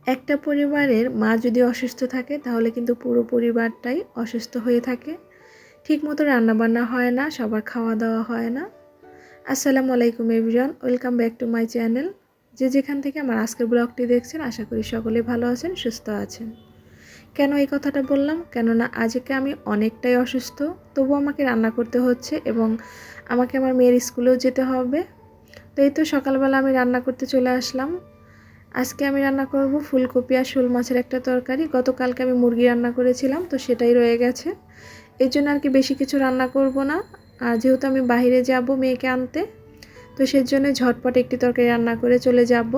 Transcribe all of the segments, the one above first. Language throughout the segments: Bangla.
একটা পরিবারের মা যদি অসুস্থ থাকে তাহলে কিন্তু পুরো পরিবারটাই অসুস্থ হয়ে থাকে। ঠিকমতো রান্নাবান্না হয় না, সবার খাওয়া দাওয়া হয় না। আসসালামু আলাইকুম everyone, welcome back to my channel. যে যেখান থেকে আমার আজকের ব্লগটি দেখছেন আশা করি সকলে ভালো আছেন, সুস্থ আছেন। কেন এই কথাটা বললাম? কেননা আজকে আমি অনেকটাই অসুস্থ, তবু আমাকে রান্না করতে হচ্ছে এবং আমাকে আমার মেয়ের স্কুলেও যেতে হবে। তো এই তো সকালবেলা আমি রান্না করতে চলে আসলাম। আজকে আমি রান্না করব ফুলকপি আর শোল মাছের একটা তরকারি। গতকালকে আমি মুরগি রান্না করেছিলাম, তো সেটাই রয়ে গেছে। এই জন্য আর কি বেশি কিছু রান্না করব না। আর যেহেতু আমি বাইরে যাব মেয়েকে আনতে, তো সেজন্য ঝটপট একটি তরকারি রান্না করে চলে যাব।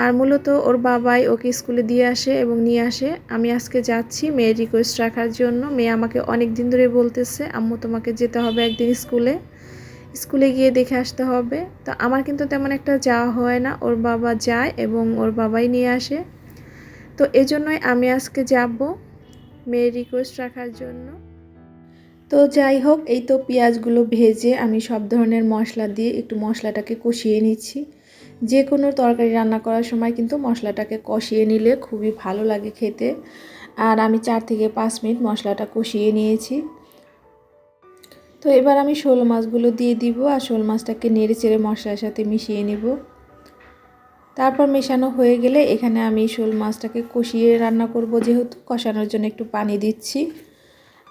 আর মূলত ওর বাবাই ওকে স্কুলে দিয়ে আসে এবং নিয়ে আসে। আমি আজকে যাচ্ছি মেয়ের রিকোয়েস্ট রাখার জন্য। মেয়ে আমাকে অনেক দিন ধরে বলতেছে, আম্মু তোমাকে যেতে হবে একদিন স্কুলে গিয়ে দেখে আসতে হবে। তো আমার কিন্তু তেমন একটা যাওয়া হয় না, ওর বাবা যায় এবং ওর বাবাই নিয়ে আসে। তো এজন্যই আমি আজকে যাব মেয়ের রিকোয়েস্ট রাখার জন্য। তো যাই হোক, এই তো পেঁয়াজগুলো ভেজে আমি সব ধরনের মশলা দিয়ে একটু মশলাটাকে কষিয়ে নিচ্ছি। যে কোনো তরকারি রান্না করার সময় কিন্তু মশলাটাকে কষিয়ে নিলে খুবই ভালো লাগে খেতে। আর আমি 4 থেকে 5 মিনিট মশলাটা কষিয়ে নিয়েছি। তো এবার আমি শোল মাছগুলো দিয়ে দিব আর শোল মাছটাকে নেড়ে চেড়ে মশলার সাথে মিশিয়ে নিব। তারপর মেশানো হয়ে গেলে এখানে আমি শোল মাছটাকে কষিয়ে রান্না করব, যেহেতু কষানোর জন্য একটু পানি দিচ্ছি।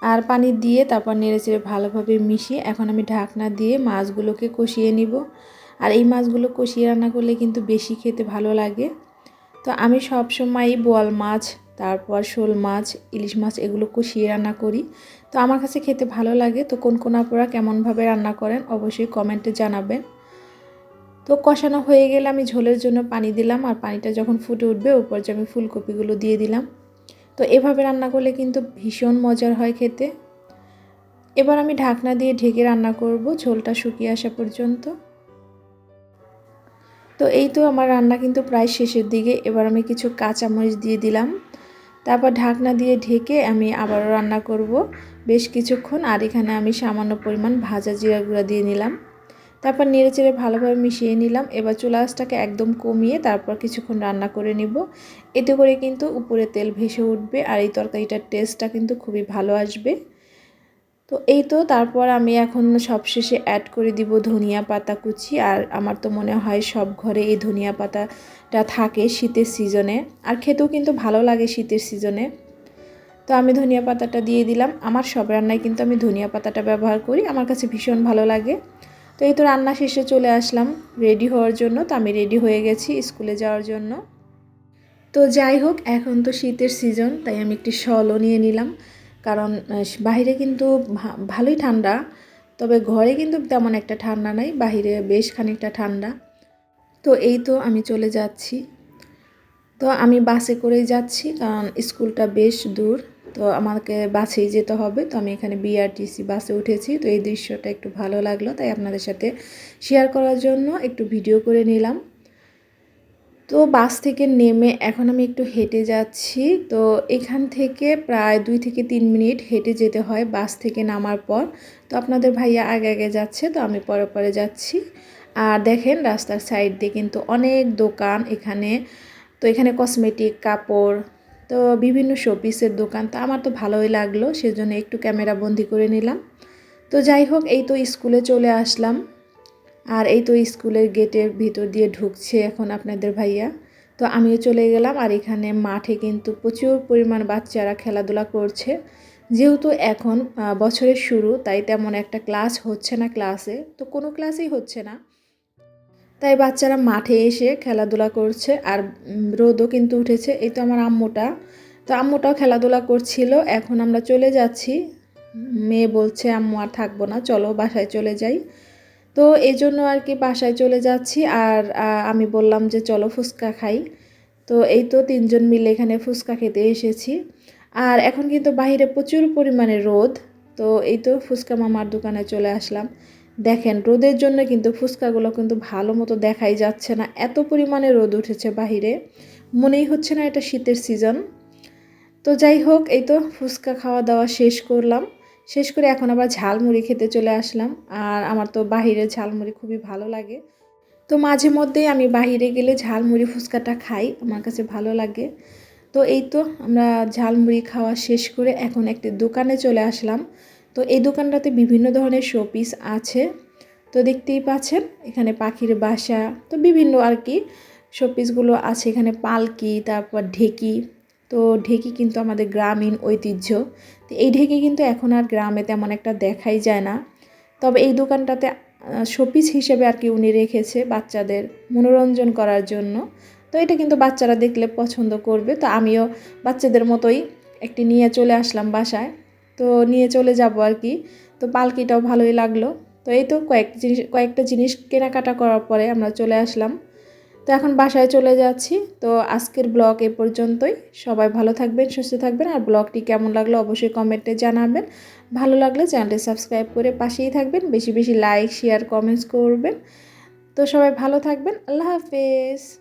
আর পানি দিয়ে তারপর নেড়ে চেড়ে ভালোভাবে মিশিয়ে এখন আমি ঢাকনা দিয়ে মাছগুলোকে কষিয়ে নিব। আর এই মাছগুলো কষিয়ে রান্না করলে কিন্তু বেশি খেতে ভালো লাগে। তো আমি সব সময়ই বোয়াল মাছ, তারপর শোল মাছ, ইলিশ মাছ এগুলো কষিয়ে রান্না করি। তো আমার কাছে খেতে ভালো লাগে। তো কোন আপুরা কেমনভাবে রান্না করেন অবশ্যই কমেন্টে জানাবেন। তো কষানো হয়ে গেলে আমি ঝোলের জন্য পানি দিলাম, আর পানিটা যখন ফুটে উঠবে ওর পর্যায়ে আমি ফুলকপিগুলো দিয়ে দিলাম। তো এভাবে রান্না করলে কিন্তু ভীষণ মজার হয় খেতে। এবার আমি ঢাকনা দিয়ে ঢেকে রান্না করব ঝোলটা শুকিয়ে আসা পর্যন্ত। তো এই তো আমার রান্না কিন্তু প্রায় শেষের দিকে। এবার আমি কিছু কাঁচামরিচ দিয়ে দিলাম। তারপর ঢাকনা দিয়ে ঢেকে আমি আবারও রান্না করব বেশ কিছুক্ষণ। আর এখানে আমি সামান্য পরিমাণ ভাজা জিরা গুঁড়া দিয়ে নিলাম। তারপর নেড়েচেড়ে ভালোভাবে মিশিয়ে নিলাম। এবার চুলা আঁচটাকে একদম কমিয়ে তারপর কিছুক্ষণ রান্না করে নিব। এতে করে কিন্তু উপরে তেল ভেসে উঠবে আর এই তরকারিটার টেস্টটা কিন্তু খুবই ভালো আসবে। তো এই তো তারপর আমি এখন সবশেষে অ্যাড করে দিব ধনিয়া পাতা কুচি। আর আমার তো মনে হয় সব ঘরে এই ধনিয়া পাতাটা থাকে শীতের সিজনে, আর খেতেও কিন্তু ভালো লাগে শীতের সিজনে। তো আমি ধনিয়া পাতাটা দিয়ে দিলাম। আমার সব রান্নায় কিন্তু আমি ধনিয়া পাতাটা ব্যবহার করি, আমার কাছে ভীষণ ভালো লাগে। তো এই তো রান্না শেষে চলে আসলাম রেডি হওয়ার জন্য। তো আমি রেডি হয়ে গেছি স্কুলে যাওয়ার জন্য। তো যাই হোক, এখন তো শীতের সিজন, তাই আমি একটি শলও নিয়ে নিলাম। কারণ বাইরে কিন্তু ভালোই ঠান্ডা, তবে ঘরে কিন্তু তেমন একটা ঠান্ডা নাই, বাইরে বেশ খানিকটা ঠান্ডা। তো এই তো আমি চলে যাচ্ছি। তো আমি বাসে করেই যাচ্ছি, কারণ স্কুলটা বেশ দূর। তো আমাকে বাসেই যেতে হবে। তো আমি এখানে বিআরটিসি বাসে উঠেছি। তো এই দৃশ্যটা একটু ভালো লাগলো, তাই আপনাদের সাথে শেয়ার করার জন্য একটু ভিডিও করে নিলাম। তো বাস থেকে নেমে এখন আমি একটু হেঁটে যাচ্ছি। তো এখান থেকে প্রায় 2 থেকে 3 মিনিট হেঁটে যেতে হয় বাস থেকে নামার পর। তো আপনাদের ভাইয়া আগে আগে যাচ্ছে, তো আমি পরে পরে যাচ্ছি। আর দেখেন রাস্তার সাইড দিয়ে কিন্তু অনেক দোকান এখানে। তো এখানে কসমেটিক, কাপড়, তো বিভিন্ন শোপিসের দোকান। তো আমার তো ভালোই লাগলো, সেজন্য একটু ক্যামেরা বন্দি করে নিলাম। তো যাই হোক, এই তো স্কুলে চলে আসলাম। আর এই তো স্কুলের গেটের ভিতর দিয়ে ঢুকছে এখন আপনাদের ভাইয়া। তো আমিও চলে গেলাম। আর এখানে মাঠে কিন্তু প্রচুর পরিমাণ বাচ্চারা খেলাধুলা করছে। যেহেতু এখন বছরের শুরু, তাই তেমন একটা ক্লাস হচ্ছে না ক্লাসে, তো কোনো ক্লাসই হচ্ছে না। তাই বাচ্চারা মাঠে এসে খেলাধুলা করছে। আর রোদও কিন্তু উঠেছে। এই তো আমার আম্মুটাও খেলাধুলা করছিল। এখন আমরা চলে যাচ্ছি। মেয়ে বলছে আম্মু আর থাকবো না, চলো বাসায় চলে যাই। তো এই জন্য আর কি বাসায় চলে যাচ্ছি। আর আমি বললাম যে চলো ফুচকা খাই। তো এই তো 3 জন মিলে এখানে ফুচকা খেতে এসেছি। আর এখন কিন্তু বাইরে প্রচুর পরিমাণে রোদ। তো এই তো ফুচকা মামার দোকানে চলে আসলাম। দেখেন রোদের জন্য কিন্তু ফুচকাগুলো কিন্তু ভালো মতো দেখাই যাচ্ছে না, এত পরিমাণে রোদ উঠেছে বাহিরে, মনেই হচ্ছে না এটা শীতের সিজন। তো যাই হোক, এই তো ফুচকা খাওয়া দাওয়া শেষ করলাম। শেষ করে এখন আবার ঝালমুড়ি খেতে চলে আসলাম। আর আমার তো বাহিরের ঝালমুড়ি খুবই ভালো লাগে। তো মাঝে মধ্যেই আমি বাহিরে গেলে ঝালমুড়ি ফুচকাটা খাই, আমার কাছে ভালো লাগে। তো এই তো আমরা ঝালমুড়ি খাওয়া শেষ করে এখন একটি দোকানে চলে আসলাম। তো এই দোকানটাতে বিভিন্ন ধরনের শোপিস আছে। তো দেখতেই পাচ্ছেন এখানে পাখির বাসা, তো বিভিন্ন আর কি শোপিসগুলো আছে। এখানে পালকি, তারপর ঢেকি। তো ঢেকি কিন্তু আমাদের গ্রামীণ ঐতিহ্য। তো এই ঢেকি কিন্তু এখন আর গ্রামে তেমন একটা দেখাই যায় না। তবে এই দোকানটাতে শোপিস হিসেবে আর কি উনি রেখেছে বাচ্চাদের মনোরঞ্জন করার জন্য। তো এটা কিন্তু বাচ্চারা দেখলে পছন্দ করবে। তো আমিও বাচ্চাদের মতোই একটি নিয়ে চলে আসলাম বাসায়। তো নিয়ে চলে যাব আর কি। তো পালকিটাও ভালোই লাগলো। তো এই তো কয়েকটা জিনিস কেনাকাটা করার পরে আমরা চলে আসলাম। তো এখন বাসায় চলে যাচ্ছি। তো আজকের ব্লগ এ পর্যন্তই। সবাই ভালো থাকবেন, সুস্থ থাকবেন। আর ব্লগটি কেমন লাগলো অবশ্যই কমেন্টে জানাবেন। ভালো লাগলে চ্যানেলটি সাবস্ক্রাইব করে পাশেই থাকবেন। বেশি বেশি লাইক, শেয়ার, কমেন্টস করবেন। তো সবাই ভালো থাকবেন। আল্লাহ হাফেজ।